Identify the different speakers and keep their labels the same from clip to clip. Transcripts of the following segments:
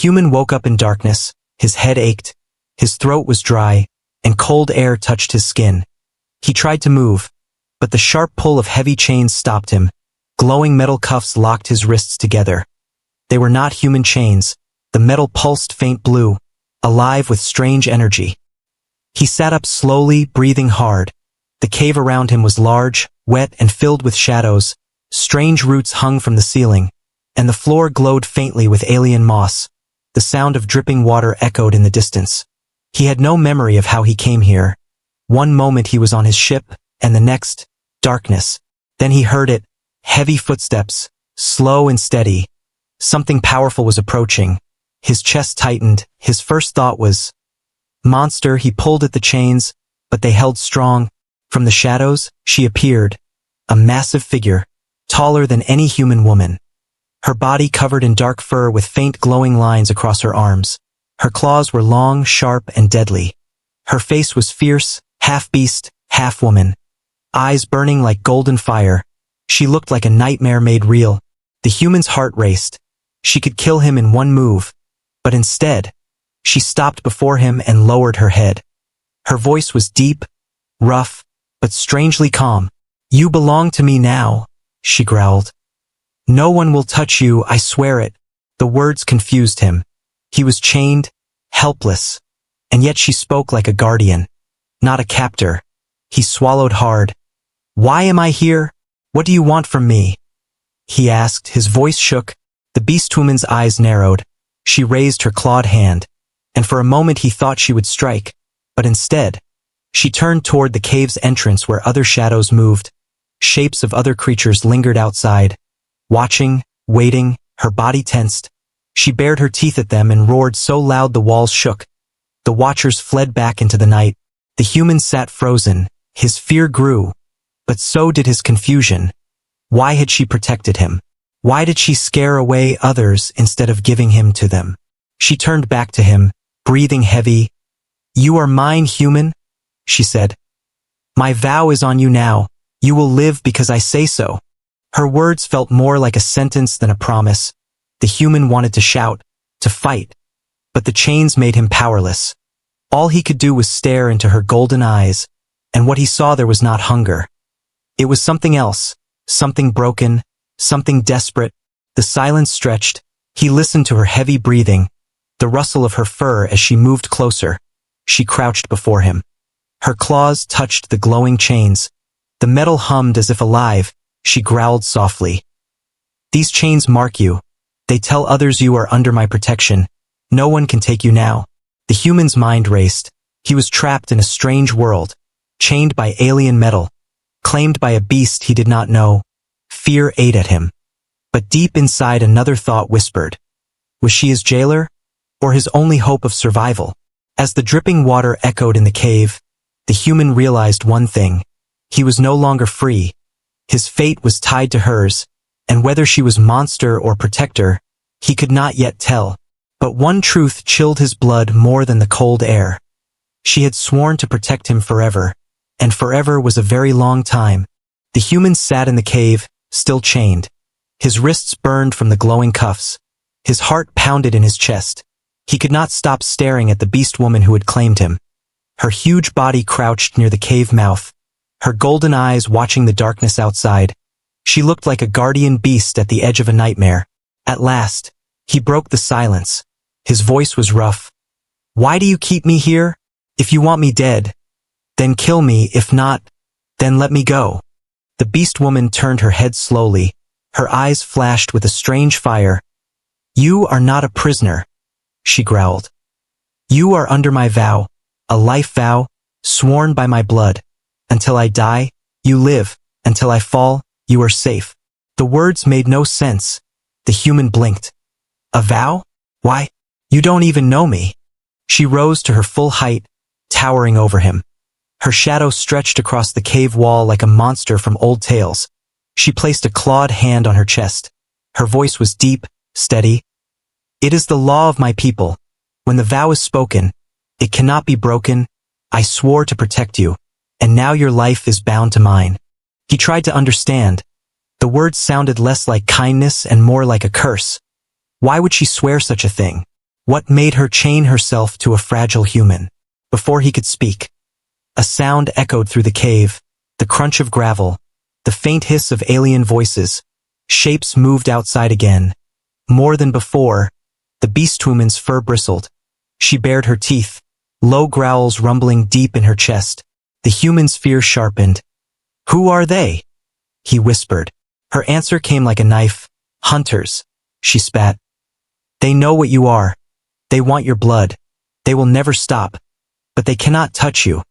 Speaker 1: human woke up in darkness, his head ached, his throat was dry, and cold air touched his skin. He tried to move, but the sharp pull of heavy chains stopped him. Glowing metal cuffs locked his wrists together. They were not human chains. The metal pulsed faint blue, alive with strange energy. He sat up slowly, breathing hard. The cave around him was large, wet, and filled with shadows. Strange roots hung from the ceiling, and the floor glowed faintly with alien moss. The sound of dripping water echoed in the distance. He had no memory of how he came here. One moment he was on his ship, and the next, darkness. Then he heard it, heavy footsteps, slow and steady. Something powerful was approaching. His chest tightened. His first thought was, monster. He pulled at the chains, but they held strong. From the shadows, she appeared, a massive figure, taller than any human woman. Her body covered in dark fur with faint glowing lines across her arms. Her claws were long, sharp, and deadly. Her face was fierce, half beast, half woman. Eyes burning like golden fire. She looked like a nightmare made real. The human's heart raced. She could kill him in one move. But instead, she stopped before him and lowered her head. Her voice was deep, rough, but strangely calm. You belong to me now, she growled. No one will touch you, I swear it. The words confused him. He was chained, helpless, and yet she spoke like a guardian, not a captor. He swallowed hard. Why am I here? What do you want from me? He asked. His voice shook. The Beastwoman's eyes narrowed. She raised her clawed hand, and for a moment he thought she would strike, but instead, she turned toward the cave's entrance where other shadows moved. Shapes of other creatures lingered outside, watching, waiting, her body tensed. She bared her teeth at them and roared so loud the walls shook. The watchers fled back into the night. The human sat frozen. His fear grew, but so did his confusion. Why had she protected him? Why did she scare away others instead of giving him to them? She turned back to him, breathing heavy. You are mine, human, she said. My vow is on you now. You will live because I say so. Her words felt more like a sentence than a promise. The human wanted to shout, to fight, but the chains made him powerless. All he could do was stare into her golden eyes, and what he saw there was not hunger. It was something else, something broken, something desperate. The silence stretched. He listened to her heavy breathing, the rustle of her fur as she moved closer. She crouched before him. Her claws touched the glowing chains. The metal hummed as if alive. She growled softly. These chains mark you. They tell others you are under my protection. No one can take you now. The human's mind raced. He was trapped in a strange world, chained by alien metal, claimed by a beast he did not know. Fear ate at him. But deep inside another thought whispered. Was she his jailer, or his only hope of survival? As the dripping water echoed in the cave, the human realized one thing. He was no longer free. His fate was tied to hers, and whether she was monster or protector, he could not yet tell. But one truth chilled his blood more than the cold air. She had sworn to protect him forever, and forever was a very long time. The human sat in the cave, still chained. His wrists burned from the glowing cuffs. His heart pounded in his chest. He could not stop staring at the beast woman who had claimed him. Her huge body crouched near the cave mouth, her golden eyes watching the darkness outside. She looked like a guardian beast at the edge of a nightmare. At last, he broke the silence. His voice was rough. Why do you keep me here? If you want me dead, then kill me. If not, then let me go. The beast woman turned her head slowly. Her eyes flashed with a strange fire. You are not a prisoner, she growled. You are under my vow, a life vow, sworn by my blood. Until I die, you live. Until I fall, you are safe. The words made no sense. The human blinked. A vow? Why? You don't even know me. She rose to her full height, towering over him. Her shadow stretched across the cave wall like a monster from old tales. She placed a clawed hand on her chest. Her voice was deep, steady. It is the law of my people. When the vow is spoken, it cannot be broken. I swore to protect you, and now your life is bound to mine. He tried to understand. The words sounded less like kindness and more like a curse. Why would she swear such a thing? What made her chain herself to a fragile human? Before he could speak, a sound echoed through the cave, the crunch of gravel, the faint hiss of alien voices. Shapes moved outside again. More than before, the Beastwoman's fur bristled. She bared her teeth, low growls rumbling deep in her chest. The human's fear sharpened. "Who are they?" he whispered. Her answer came like a knife. "Hunters," she spat. "They know what you are. They want your blood. They will never stop. But they cannot touch you.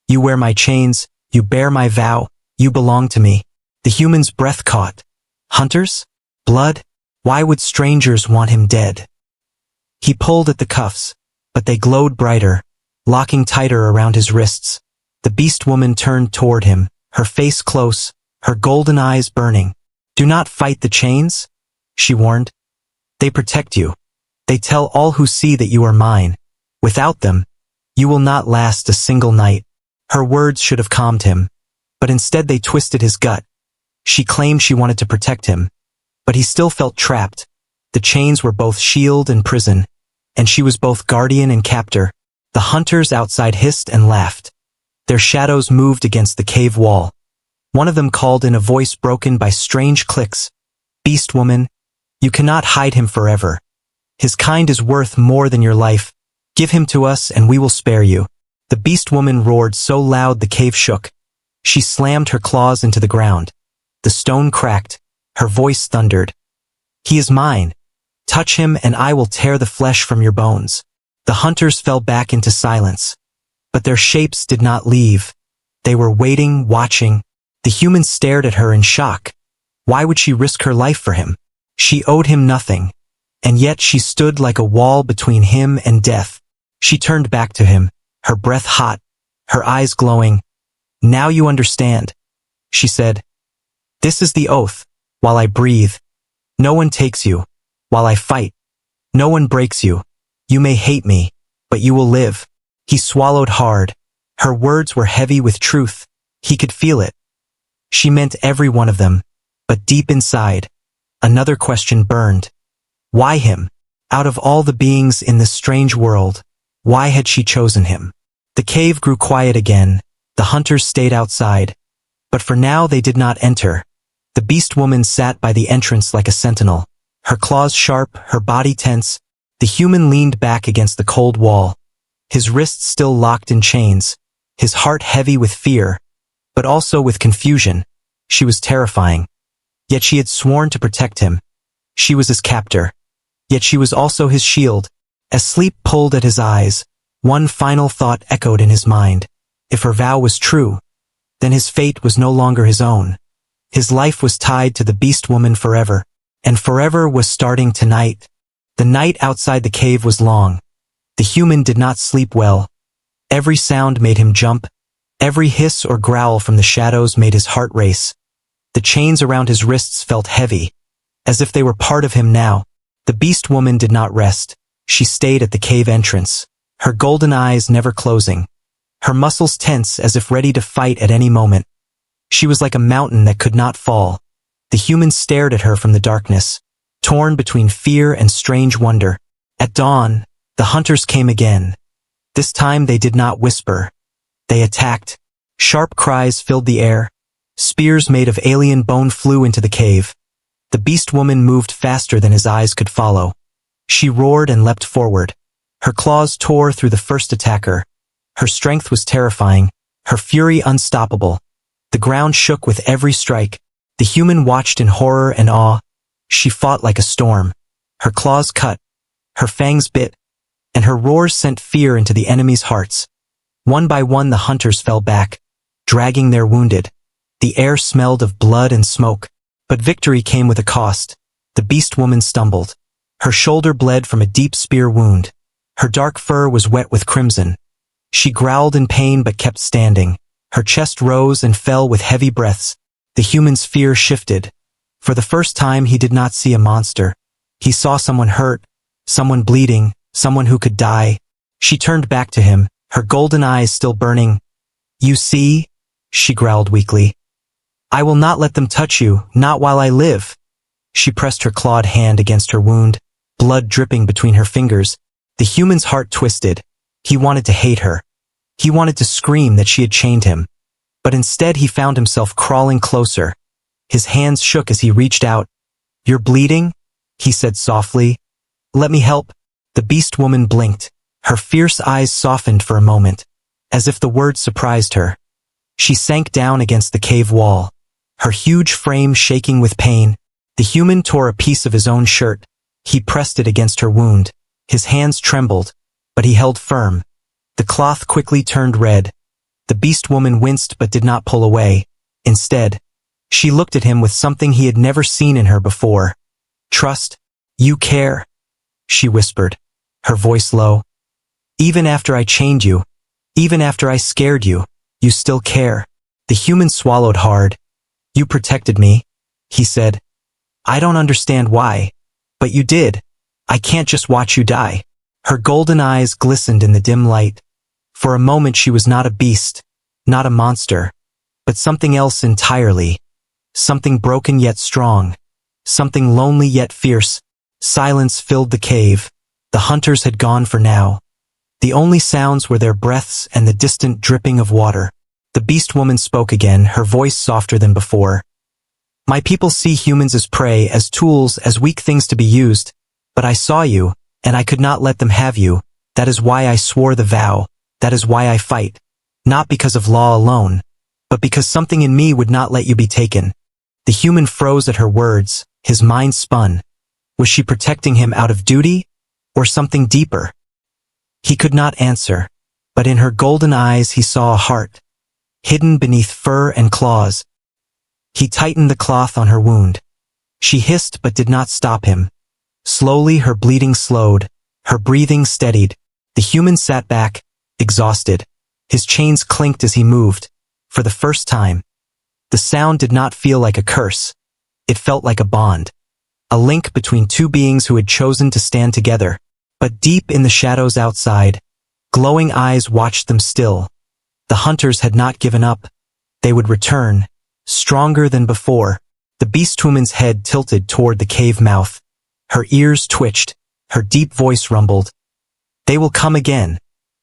Speaker 1: You wear my chains, you bear my vow, you belong to me." The human's breath caught. Hunters? Blood? Why would strangers want him dead? He pulled at the cuffs, but they glowed brighter, locking tighter around his wrists. The Beastwoman turned toward him, her face close, her golden eyes burning. "Do not fight the chains," she warned. "They protect you. They tell all who see that you are mine. Without them, you will not last a single night." Her words should have calmed him, but instead they twisted his gut. She claimed she wanted to protect him, but he still felt trapped. The chains were both shield and prison, and she was both guardian and captor. The hunters outside hissed and laughed. Their shadows moved against the cave wall. One of them called in a voice broken by strange clicks. "Beastwoman, you cannot hide him forever. His kind is worth more than your life. Give him to us and we will spare you." The Beastwoman roared so loud the cave shook. She slammed her claws into the ground. The stone cracked. Her voice thundered. "He is mine. Touch him and I will tear the flesh from your bones." The hunters fell back into silence. But their shapes did not leave. They were waiting, watching. The human stared at her in shock. Why would she risk her life for him? She owed him nothing. And yet she stood like a wall between him and death. She turned back to him, her breath hot, her eyes glowing. "Now you understand," she said. "This is the oath. While I breathe, no one takes you. While I fight, no one breaks you. You may hate me, but you will live." He swallowed hard. Her words were heavy with truth. He could feel it. She meant every one of them. But deep inside, another question burned. Why him? Out of all the beings in this strange world, why had she chosen him? The cave grew quiet again. The hunters stayed outside. But for now they did not enter. The Beastwoman sat by the entrance like a sentinel, her claws sharp, her body tense. The human leaned back against the cold wall, his wrists still locked in chains, his heart heavy with fear, but also with confusion. She was terrifying. Yet she had sworn to protect him. She was his captor. Yet she was also his shield. As sleep pulled at his eyes, one final thought echoed in his mind. If her vow was true, then his fate was no longer his own. His life was tied to the Beastwoman forever, and forever was starting tonight. The night outside the cave was long. The human did not sleep well. Every sound made him jump. Every hiss or growl from the shadows made his heart race. The chains around his wrists felt heavy, as if they were part of him now. The Beastwoman did not rest. She stayed at the cave entrance, her golden eyes never closing, her muscles tense as if ready to fight at any moment. She was like a mountain that could not fall. The human stared at her from the darkness, torn between fear and strange wonder. At dawn, the hunters came again. This time they did not whisper. They attacked. Sharp cries filled the air. Spears made of alien bone flew into the cave. The Beastwoman moved faster than his eyes could follow. She roared and leapt forward. Her claws tore through the first attacker. Her strength was terrifying, her fury unstoppable. The ground shook with every strike. The human watched in horror and awe. She fought like a storm. Her claws cut, her fangs bit, and her roars sent fear into the enemy's hearts. One by one the hunters fell back, dragging their wounded. The air smelled of blood and smoke. But victory came with a cost. The Beastwoman stumbled. Her shoulder bled from a deep spear wound. Her dark fur was wet with crimson. She growled in pain but kept standing. Her chest rose and fell with heavy breaths. The human's fear shifted. For the first time he did not see a monster. He saw someone hurt, someone bleeding, someone who could die. She turned back to him, her golden eyes still burning. "You see?" she growled weakly. "I will not let them touch you, not while I live." She pressed her clawed hand against her wound, blood dripping between her fingers. The human's heart twisted. He wanted to hate her. He wanted to scream that she had chained him. But instead he found himself crawling closer. His hands shook as he reached out. "You're bleeding?" he said softly. "Let me help." The beast woman blinked. Her fierce eyes softened for a moment, as if the word surprised her. She sank down against the cave wall, her huge frame shaking with pain. The human tore a piece of his own shirt. He pressed it against her wound. His hands trembled, but he held firm. The cloth quickly turned red. The beast woman winced but did not pull away. Instead, she looked at him with something he had never seen in her before. "Trust? You care?" she whispered, her voice low. "Even after I chained you, even after I scared you, you still care." The human swallowed hard. "You protected me," he said. "I don't understand why, but you did. I can't just watch you die." Her golden eyes glistened in the dim light. For a moment she was not a beast, not a monster, but something else entirely. Something broken yet strong. Something lonely yet fierce. Silence filled the cave. The hunters had gone for now. The only sounds were their breaths and the distant dripping of water. The beast woman spoke again, her voice softer than before. "My people see humans as prey, as tools, as weak things to be used. But I saw you, and I could not let them have you. That is why I swore the vow. That is why I fight. Not because of law alone, but because something in me would not let you be taken." The human froze at her words, his mind spun. Was she protecting him out of duty, or something deeper? He could not answer, but in her golden eyes he saw a heart, hidden beneath fur and claws. He tightened the cloth on her wound. She hissed but did not stop him. Slowly her bleeding slowed, her breathing steadied. The human sat back, exhausted. His chains clinked as he moved. For the first time, the sound did not feel like a curse. It felt like a bond. A link between two beings who had chosen to stand together. But deep in the shadows outside, glowing eyes watched them still. The hunters had not given up. They would return, stronger than before. The beastwoman's head tilted toward the cave mouth. Her ears twitched, her deep voice rumbled. "They will come again.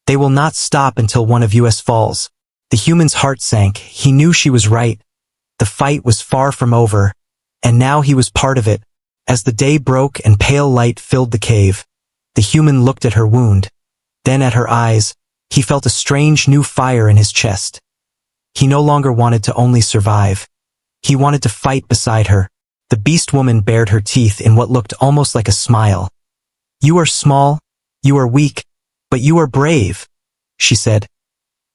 Speaker 1: They will not stop until one of us falls." The human's heart sank. He knew she was right. The fight was far from over, and now he was part of it. As the day broke and pale light filled the cave, the human looked at her wound, then at her eyes. He felt a strange new fire in his chest. He no longer wanted to only survive. He wanted to fight beside her. The beast woman bared her teeth in what looked almost like a smile. "You are small, you are weak, but you are brave," she said.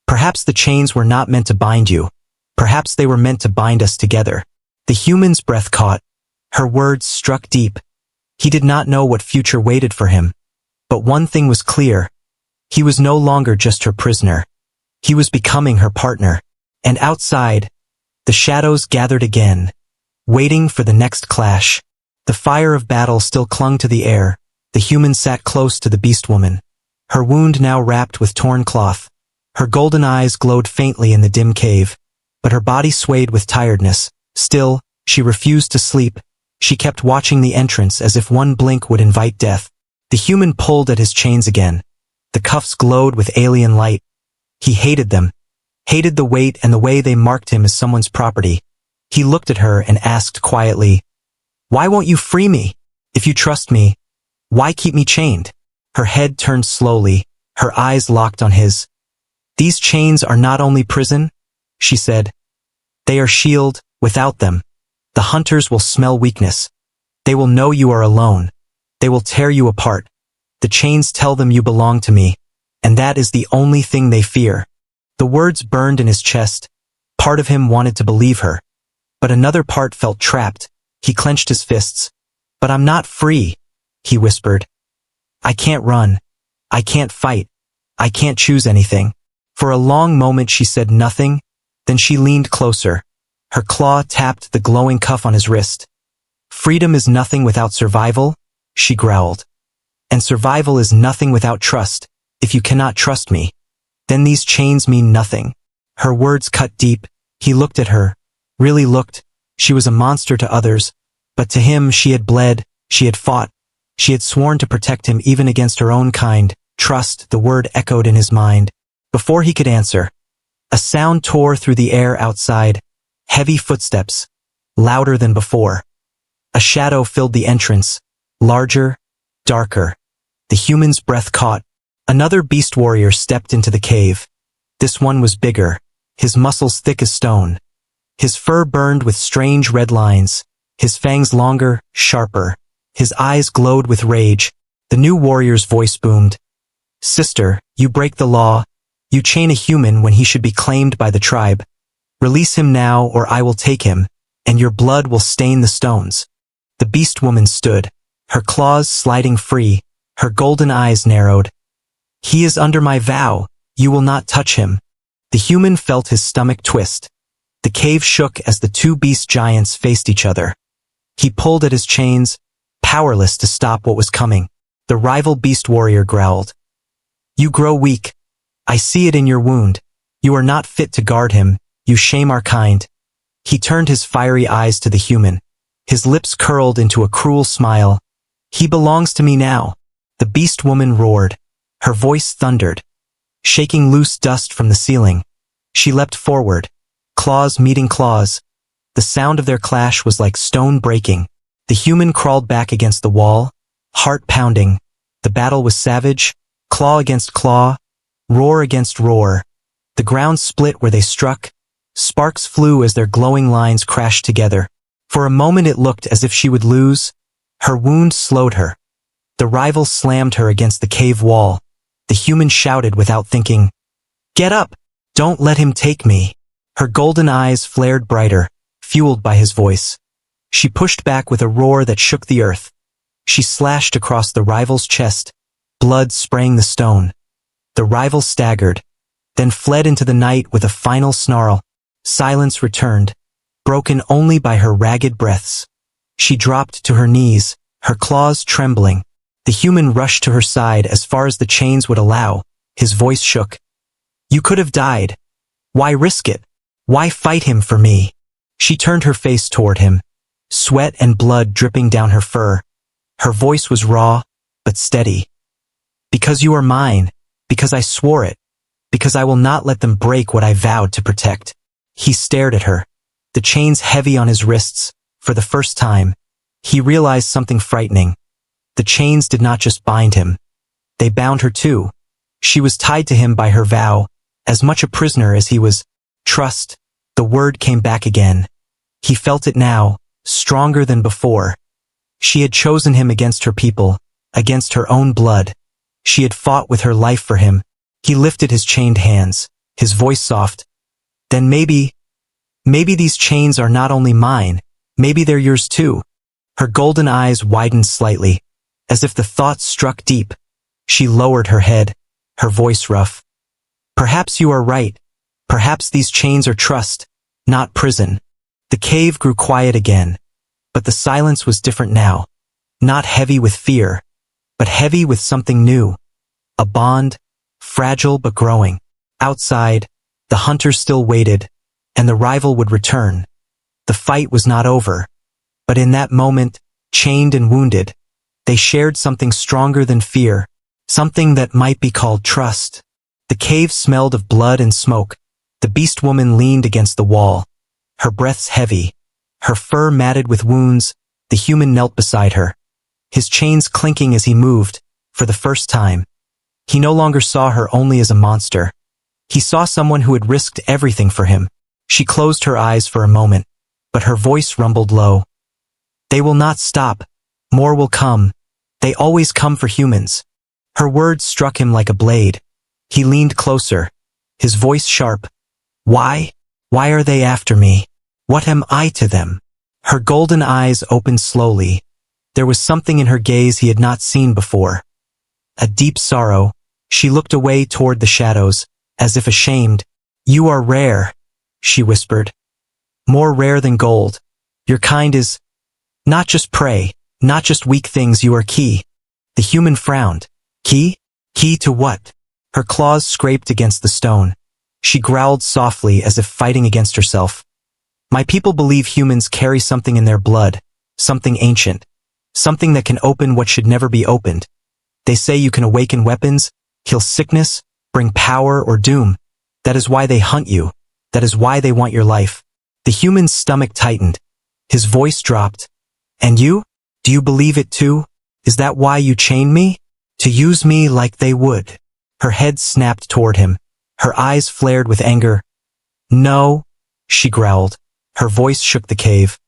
Speaker 1: "Perhaps the chains were not meant to bind you. Perhaps they were meant to bind us together." The human's breath caught. Her words struck deep. He did not know what future waited for him. But one thing was clear. He was no longer just her prisoner. He was becoming her partner. And outside, the shadows gathered again, waiting for the next clash. The fire of battle still clung to the air. The human sat close to the beast woman, her wound now wrapped with torn cloth. Her golden eyes glowed faintly in the dim cave, but her body swayed with tiredness. Still, she refused to sleep. She kept watching the entrance as if one blink would invite death. The human pulled at his chains again. The cuffs glowed with alien light. He hated them, hated the weight and the way they marked him as someone's property. He looked at her and asked quietly, "Why won't you free me? If you trust me, why keep me chained?" Her head turned slowly, her eyes locked on his. "These chains are not only prison," she said. "They are shield. Without them, the hunters will smell weakness. They will know you are alone. They will tear you apart. The chains tell them you belong to me, and that is the only thing they fear." The words burned in his chest. Part of him wanted to believe her, but another part felt trapped. He clenched his fists. "But I'm not free," he whispered. "I can't run. I can't fight. I can't choose anything." For a long moment she said nothing, then she leaned closer. Her claw tapped the glowing cuff on his wrist. "Freedom is nothing without survival," she growled. "And survival is nothing without trust. If you cannot trust me, then these chains mean nothing." Her words cut deep. He looked at her, really looked. She was a monster to others, but to him she had bled, she had fought. She had sworn to protect him even against her own kind. Trust, the word echoed in his mind. Before he could answer, a sound tore through the air outside. Heavy footsteps, louder than before. A shadow filled the entrance, larger, darker. The human's breath caught. Another beast warrior stepped into the cave. This one was bigger, his muscles thick as stone. His fur burned with strange red lines, his fangs longer, sharper. His eyes glowed with rage. The new warrior's voice boomed. Sister, you break the law. You chain a human when he should be claimed by the tribe. Release him now or I will take him, and your blood will stain the stones. The beast woman stood, her claws sliding free, her golden eyes narrowed. He is under my vow, you will not touch him. The human felt his stomach twist. The cave shook as the two beast giants faced each other. He pulled at his chains, powerless to stop what was coming. The rival beast warrior growled. You grow weak. I see it in your wound. You are not fit to guard him. You shame our kind. He turned his fiery eyes to the human. His lips curled into a cruel smile. He belongs to me now. The beast woman roared. Her voice thundered, shaking loose dust from the ceiling. She leapt forward, claws meeting claws. The sound of their clash was like stone breaking. The human crawled back against the wall, heart pounding. The battle was savage, claw against claw, roar against roar. The ground split where they struck. Sparks flew as their glowing lines crashed together. For a moment it looked as if she would lose. Her wound slowed her. The rival slammed her against the cave wall. The human shouted without thinking, "Get up! Don't let him take me!" Her golden eyes flared brighter, fueled by his voice. She pushed back with a roar that shook the earth. She slashed across the rival's chest, blood spraying the stone. The rival staggered, then fled into the night with a final snarl. Silence returned, broken only by her ragged breaths. She dropped to her knees, her claws trembling. The human rushed to her side as far as the chains would allow. His voice shook. You could have died. Why risk it? Why fight him for me? She turned her face toward him, sweat and blood dripping down her fur. Her voice was raw, but steady. Because you are mine, because I swore it, because I will not let them break what I vowed to protect. He stared at her, the chains heavy on his wrists. For the first time, he realized something frightening. The chains did not just bind him. They bound her too. She was tied to him by her vow, as much a prisoner as he was. Trust, the word came back again. He felt it now, stronger than before. She had chosen him against her people, against her own blood. She had fought with her life for him. He lifted his chained hands, his voice soft. Then maybe these chains are not only mine, maybe they're yours too. Her golden eyes widened slightly, as if the thought struck deep. She lowered her head, her voice rough. Perhaps you are right. Perhaps these chains are trust, not prison. The cave grew quiet again, but the silence was different now. Not heavy with fear, but heavy with something new. A bond, fragile but growing. Outside, the hunter still waited, and the rival would return. The fight was not over, but in that moment, chained and wounded, they shared something stronger than fear, something that might be called trust. The cave smelled of blood and smoke. The beast woman leaned against the wall, her breaths heavy, her fur matted with wounds. The human knelt beside her, his chains clinking as he moved. For the first time, he no longer saw her only as a monster. He saw someone who had risked everything for him. She closed her eyes for a moment, but her voice rumbled low. They will not stop. More will come. They always come for humans. Her words struck him like a blade. He leaned closer, his voice sharp. Why? Why are they after me? What am I to them? Her golden eyes opened slowly. There was something in her gaze he had not seen before. A deep sorrow. She looked away toward the shadows, as if ashamed. You are rare, she whispered. More rare than gold. Your kind is not just prey, not just weak things, you are key. The human frowned. Key? Key to what? Her claws scraped against the stone. She growled softly as if fighting against herself. My people believe humans carry something in their blood, something ancient. something that can open what should never be opened. They say you can awaken weapons, kill sickness, bring power or doom. That is why they hunt you. That is why they want your life. The human's stomach tightened. His voice dropped. And you? Do you believe it too? Is that why you chain me? To use me like they would. Her head snapped toward him. Her eyes flared with anger. No, she growled. Her voice shook the cave.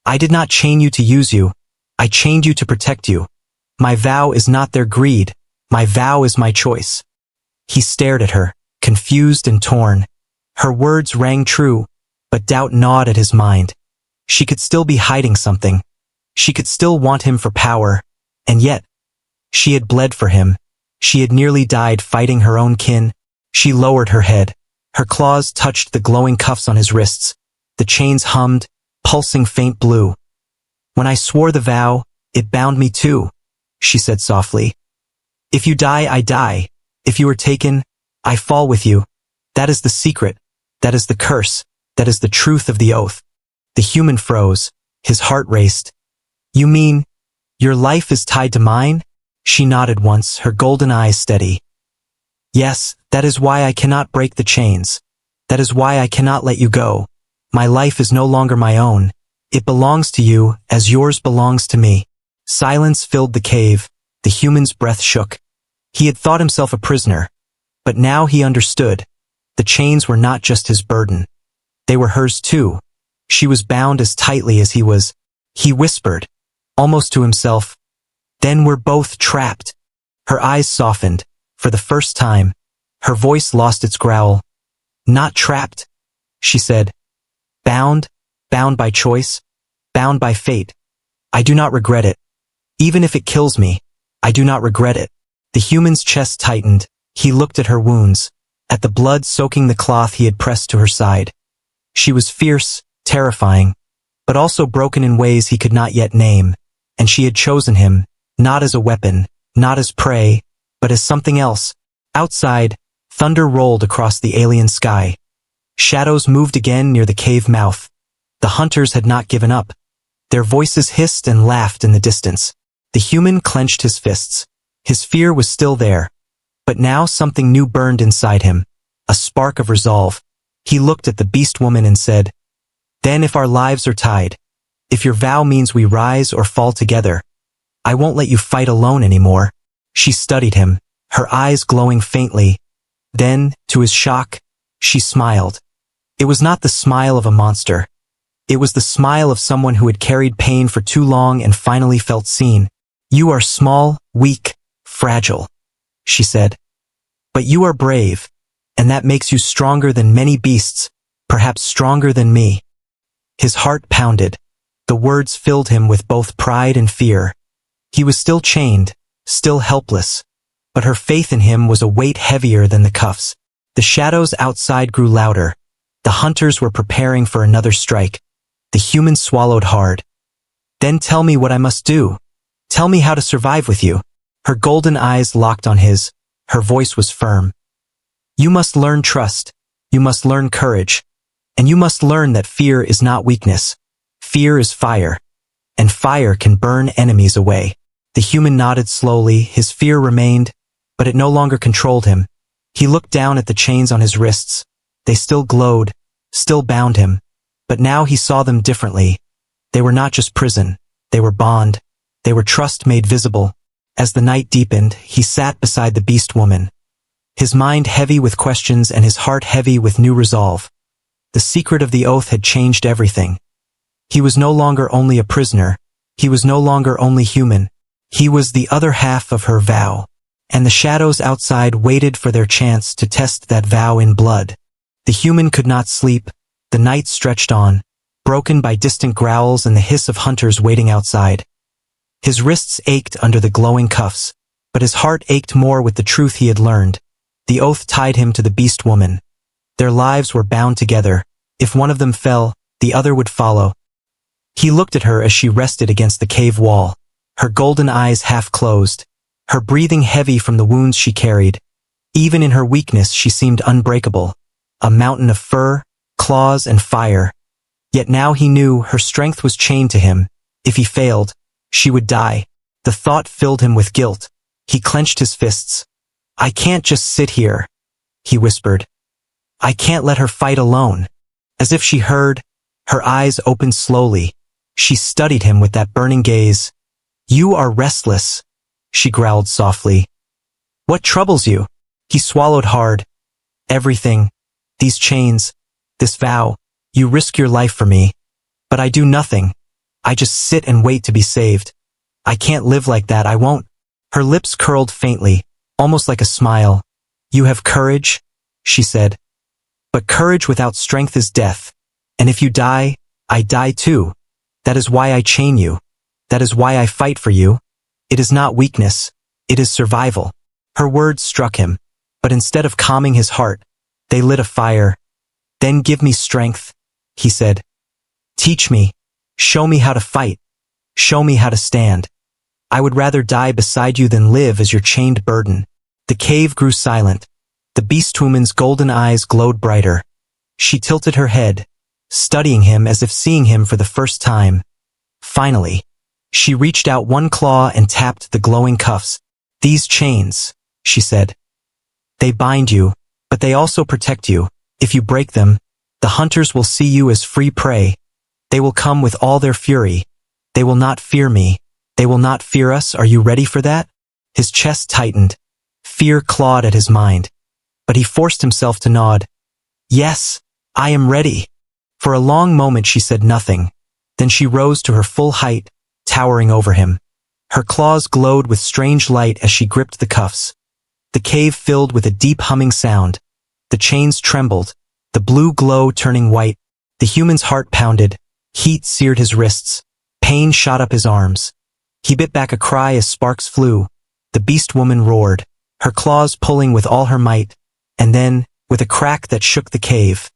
Speaker 1: I did not chain you to use you. I chained you to protect you. My vow is not their greed. My vow is my choice. He stared at her, confused and torn. Her words rang true, but doubt gnawed at his mind. She could still be hiding something. She could still want him for power, and yet, she had bled for him. She had nearly died fighting her own kin. She lowered her head. Her claws touched the glowing cuffs on his wrists. The chains hummed, pulsing faint blue. When I swore the vow, it bound me too, she said softly. If you die, I die. If you are taken, I fall with you. That is the secret. That is the curse. That is the truth of the oath. The human froze. His heart raced. You mean, your life is tied to mine? She nodded once, her golden eyes steady. Yes, that is why I cannot break the chains. That is why I cannot let you go. My life is no longer my own. It belongs to you, as yours belongs to me. Silence filled the cave. The human's breath shook. He had thought himself a prisoner. But now he understood. The chains were not just his burden. They were hers too. She was bound as tightly as he was. He whispered, almost to himself, "Then we're both trapped." Her eyes softened. For the first time, her voice lost its growl. "Not trapped," she said. "Bound, bound by choice, bound by fate. I do not regret it. Even if it kills me, I do not regret it." The human's chest tightened. He looked at her wounds, at the blood soaking the cloth he had pressed to her side. She was fierce, terrifying, but also broken in ways he could not yet name, and she had chosen him, not as a weapon, not as prey, but as something else. Outside, thunder rolled across the alien sky. Shadows moved again near the cave mouth. The hunters had not given up. Their voices hissed and laughed in the distance. The human clenched his fists. His fear was still there. But now something new burned inside him, a spark of resolve. He looked at the Beastwoman and said, "Then if our lives are tied, if your vow means we rise or fall together, I won't let you fight alone anymore." She studied him, her eyes glowing faintly. Then, to his shock, she smiled. It was not the smile of a monster. It was the smile of someone who had carried pain for too long and finally felt seen. "You are small, weak, fragile," she said. "But you are brave, and that makes you stronger than many beasts, perhaps stronger than me." His heart pounded. The words filled him with both pride and fear. He was still chained, still helpless, but her faith in him was a weight heavier than the cuffs. The shadows outside grew louder. The hunters were preparing for another strike. The human swallowed hard. "Then tell me what I must do. Tell me how to survive with you." Her golden eyes locked on his. Her voice was firm. "You must learn trust. You must learn courage. And you must learn that fear is not weakness. Fear is fire. And fire can burn enemies away." The human nodded slowly. His fear remained, but it no longer controlled him. He looked down at the chains on his wrists. They still glowed, still bound him. But now he saw them differently. They were not just prison. They were bond. They were trust made visible. As the night deepened, he sat beside the Beastwoman. His mind heavy with questions and his heart heavy with new resolve. The secret of the oath had changed everything. He was no longer only a prisoner. He was no longer only human. He was the other half of her vow. And the shadows outside waited for their chance to test that vow in blood. The human could not sleep. The night stretched on, broken by distant growls and the hiss of hunters waiting outside. His wrists ached under the glowing cuffs, but his heart ached more with the truth he had learned. The oath tied him to the Beastwoman. Their lives were bound together. If one of them fell, the other would follow. He looked at her as she rested against the cave wall, her golden eyes half closed, her breathing heavy from the wounds she carried. Even in her weakness she seemed unbreakable, a mountain of fur, claws, and fire. Yet now he knew her strength was chained to him. If he failed, She would die. The thought filled him with guilt. He clenched his fists. I can't just sit here, he whispered. I can't let her fight alone. As if she heard, her eyes opened slowly. She studied him with that burning gaze. You are restless, she growled softly. What troubles you? He swallowed hard. Everything. These chains. This vow. You risk your life for me. But I do nothing. I just sit and wait to be saved. I can't live like that, I won't. Her lips curled faintly, almost like a smile. You have courage, she said. But courage without strength is death. And if you die, I die too. That is why I chain you. That is why I fight for you. It is not weakness. It is survival. Her words struck him, but instead of calming his heart, they lit a fire. Then give me strength, he said. Teach me. Show me how to fight. Show me how to stand. I would rather die beside you than live as your chained burden. The cave grew silent. The Beastwoman's golden eyes glowed brighter. She tilted her head, studying him as if seeing him for the first time. Finally, she reached out one claw and tapped the glowing cuffs. These chains, she said. They bind you, but they also protect you. If you break them, the hunters will see you as free prey. They will come with all their fury. They will not fear me. They will not fear us. Are you ready for that? His chest tightened. Fear clawed at his mind. But he forced himself to nod. Yes, I am ready. For a long moment she said nothing. Then she rose to her full height, towering over him. Her claws glowed with strange light as she gripped the cuffs. The cave filled with a deep humming sound. The chains trembled, the blue glow turning white. The human's heart pounded. Heat seared his wrists. Pain shot up his arms. He bit back a cry as sparks flew. The Beastwoman roared, her claws pulling with all her might. And then, with a crack that shook the cave,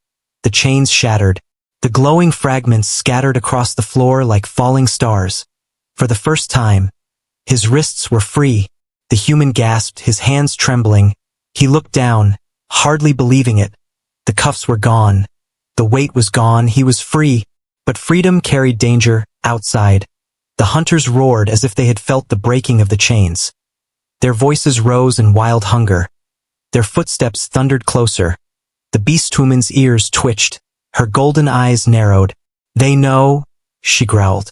Speaker 1: the chains shattered. The glowing fragments scattered across the floor like falling stars. For the first time, his wrists were free. The human gasped, his hands trembling. He looked down, hardly believing it. The cuffs were gone. The weight was gone. He was free. But freedom carried danger outside. The hunters roared as if they had felt the breaking of the chains. Their voices rose in wild hunger. Their footsteps thundered closer. The Beastwoman's ears twitched. Her golden eyes narrowed. They know, she growled.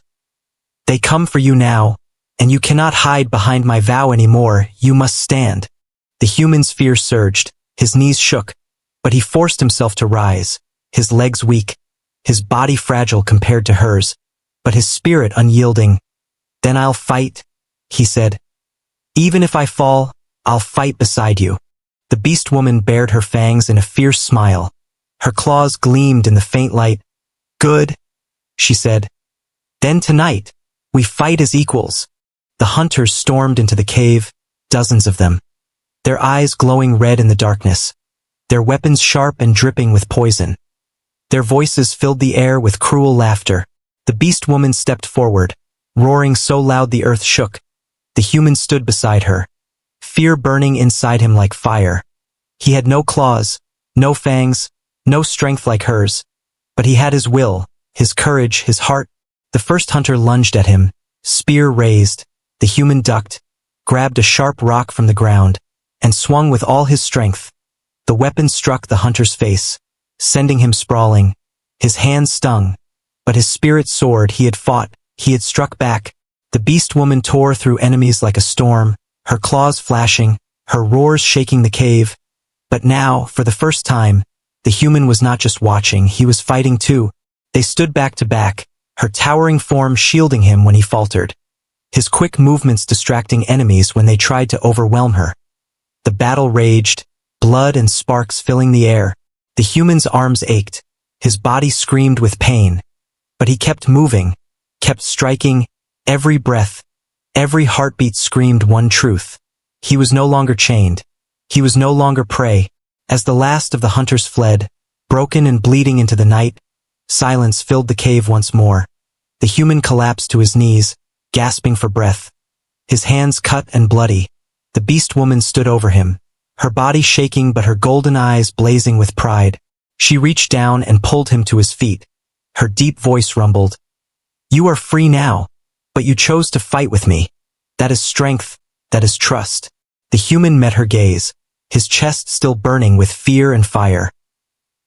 Speaker 1: They come for you now, and you cannot hide behind my vow anymore. You must stand. The human's fear surged. His knees shook, but he forced himself to rise, his legs weak, his body fragile compared to hers, but his spirit unyielding. Then I'll fight, he said. Even if I fall, I'll fight beside you. The Beastwoman bared her fangs in a fierce smile. Her claws gleamed in the faint light. Good, she said. Then tonight, we fight as equals. The hunters stormed into the cave, dozens of them. Their eyes glowing red in the darkness. Their weapons sharp and dripping with poison. Their voices filled the air with cruel laughter. The Beastwoman stepped forward, roaring so loud the earth shook. The human stood beside her, fear burning inside him like fire. He had no claws, no fangs, no strength like hers, but he had his will, his courage, his heart. The first hunter lunged at him, spear raised. The human ducked, grabbed a sharp rock from the ground, and swung with all his strength. The weapon struck the hunter's face, sending him sprawling. His hands stung, but his spirit soared. He had fought, he had struck back. The Beastwoman tore through enemies like a storm, her claws flashing, her roars shaking the cave. But now, for the first time, the human was not just watching, he was fighting too. They stood back to back, her towering form shielding him when he faltered, his quick movements distracting enemies when they tried to overwhelm her. The battle raged, blood and sparks filling the air. The human's arms ached, his body screamed with pain. But he kept moving, kept striking. Every breath, every heartbeat screamed one truth. He was no longer chained. He was no longer prey. As the last of the hunters fled, broken and bleeding into the night, silence filled the cave once more. The human collapsed to his knees, gasping for breath. His hands cut and bloody. The Beastwoman stood over him, her body shaking but her golden eyes blazing with pride. She reached down and pulled him to his feet. Her deep voice rumbled. You are free now. But you chose to fight with me. That is strength, that is trust. The human met her gaze, his chest still burning with fear and fire.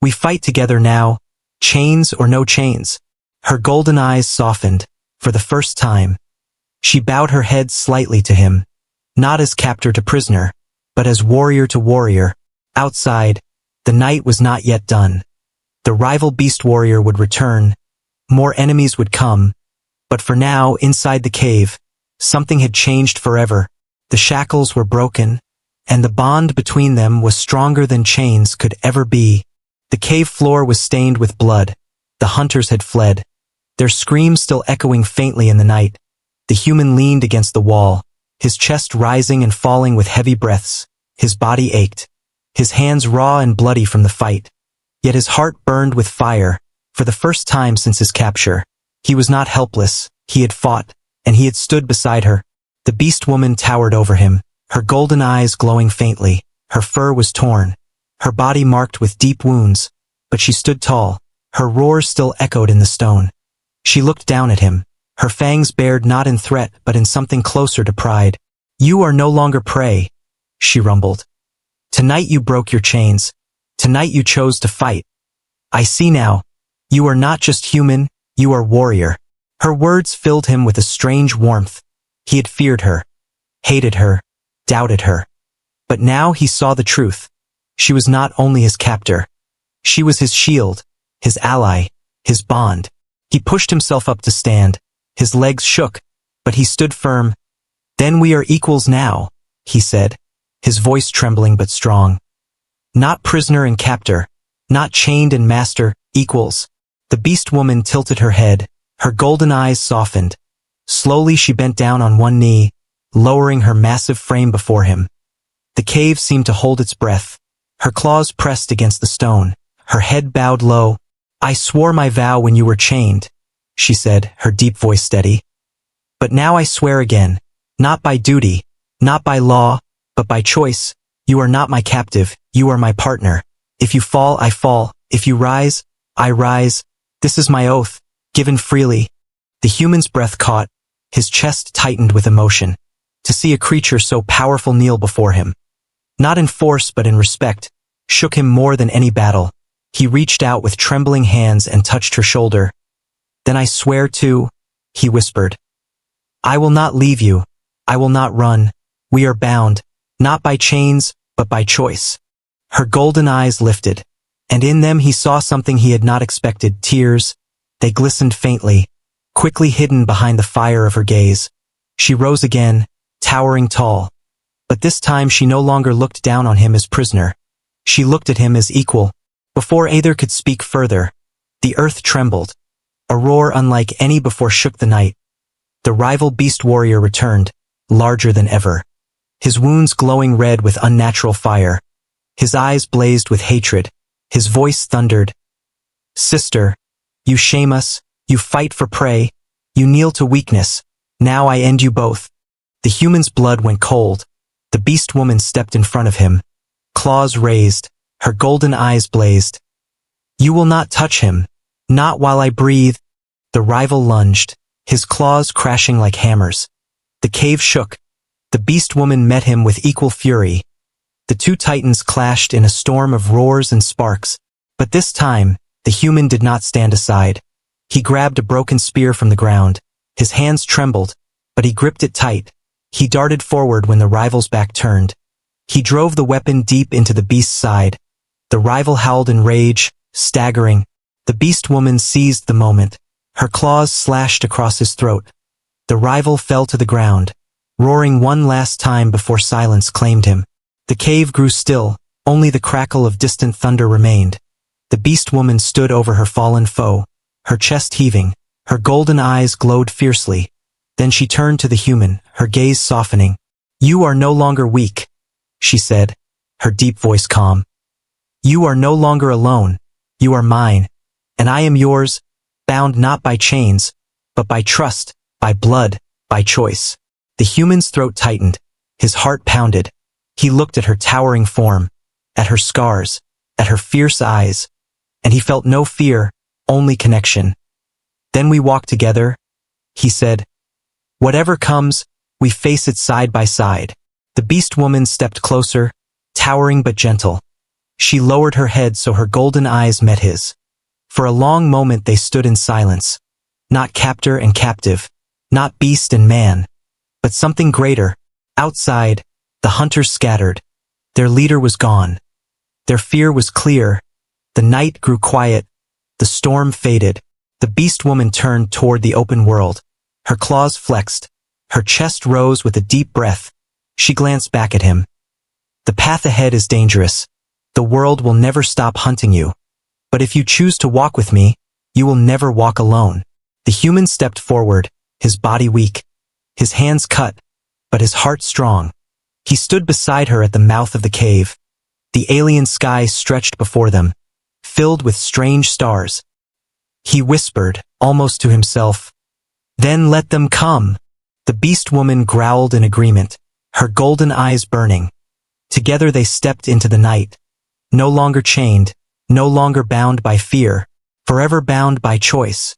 Speaker 1: We fight together now, chains or no chains. Her golden eyes softened, for the first time. She bowed her head slightly to him, not as captor to prisoner, but as warrior to warrior. Outside, the night was not yet done. The rival beast warrior would return, more enemies would come, but for now, inside the cave, something had changed forever. The shackles were broken, and the bond between them was stronger than chains could ever be. The cave floor was stained with blood. The hunters had fled, their screams still echoing faintly in the night. The human leaned against the wall, his chest rising and falling with heavy breaths. His body ached, his hands raw and bloody from the fight. Yet his heart burned with fire. For the first time since his capture, he was not helpless. He had fought, and he had stood beside her. The beast woman towered over him, her golden eyes glowing faintly. Her fur was torn, her body marked with deep wounds, but she stood tall. Her roars still echoed in the stone. She looked down at him, her fangs bared not in threat but in something closer to pride. "You are no longer prey," she rumbled. "Tonight you broke your chains. Tonight you chose to fight. I see now. You are not just human, you are warrior." Her words filled him with a strange warmth. He had feared her, hated her, doubted her. But now he saw the truth. She was not only his captor. She was his shield, his ally, his bond. He pushed himself up to stand. His legs shook, but he stood firm. "Then we are equals now," he said, his voice trembling but strong. "Not prisoner and captor, not chained and master, equals." The beast woman tilted her head, her golden eyes softened. Slowly she bent down on one knee, lowering her massive frame before him. The cave seemed to hold its breath. Her claws pressed against the stone, her head bowed low. "I swore my vow when you were chained," she said, her deep voice steady. "But now I swear again, not by duty, not by law, but by choice. You are not my captive, you are my partner. If you fall, I fall. If you rise, I rise. This is my oath, given freely." The human's breath caught, his chest tightened with emotion. To see a creature so powerful kneel before him, not in force but in respect, shook him more than any battle. He reached out with trembling hands and touched her shoulder. "Then I swear to," he whispered. "I will not leave you. I will not run. We are bound, not by chains, but by choice." Her golden eyes lifted, and in them he saw something he had not expected, tears. They glistened faintly, quickly hidden behind the fire of her gaze. She rose again, towering tall. But this time she no longer looked down on him as prisoner. She looked at him as equal. Before either could speak further, the earth trembled. A roar unlike any before shook the night. The rival beast warrior returned, larger than ever. His wounds glowing red with unnatural fire. His eyes blazed with hatred. His voice thundered. "Sister, you shame us, you fight for prey, you kneel to weakness. Now I end you both." The human's blood went cold. The beast woman stepped in front of him, claws raised, her golden eyes blazed. "You will not touch him, not while I breathe." The rival lunged, his claws crashing like hammers. The cave shook. The beast woman met him with equal fury. The two titans clashed in a storm of roars and sparks. But this time, the human did not stand aside. He grabbed a broken spear from the ground. His hands trembled, but he gripped it tight. He darted forward when the rival's back turned. He drove the weapon deep into the beast's side. The rival howled in rage, staggering. The beast woman seized the moment. Her claws slashed across his throat. The rival fell to the ground, roaring one last time before silence claimed him. The cave grew still, only the crackle of distant thunder remained. The beast woman stood over her fallen foe, her chest heaving, her golden eyes glowed fiercely. Then she turned to the human, her gaze softening. "You are no longer weak," she said, her deep voice calm. "You are no longer alone. You are mine, and I am yours, bound not by chains, but by trust, by blood, by choice." The human's throat tightened, his heart pounded. He looked at her towering form, at her scars, at her fierce eyes, and he felt no fear, only connection. "Then we walk together," he said. Whatever comes, we face it side by side. The beast woman stepped closer, towering but gentle. She lowered her head so her golden eyes met his. For a long moment they stood in silence. Not captor and captive, not beast and man, but something greater. Outside, the hunters scattered. Their leader was gone. Their fear was clear. The night grew quiet. The storm faded. The beast woman turned toward the open world. Her claws flexed. Her chest rose with a deep breath. She glanced back at him. The path ahead is dangerous. The world will never stop hunting you. But if you choose to walk with me, you will never walk alone. The human stepped forward, his body weak, his hands cut, but his heart strong. He stood beside her at the mouth of the cave. The alien sky stretched before them, filled with strange stars. He whispered, almost to himself, "Then let them come." The beast woman growled in agreement, her golden eyes burning. Together they stepped into the night, no longer chained, no longer bound by fear, forever bound by choice.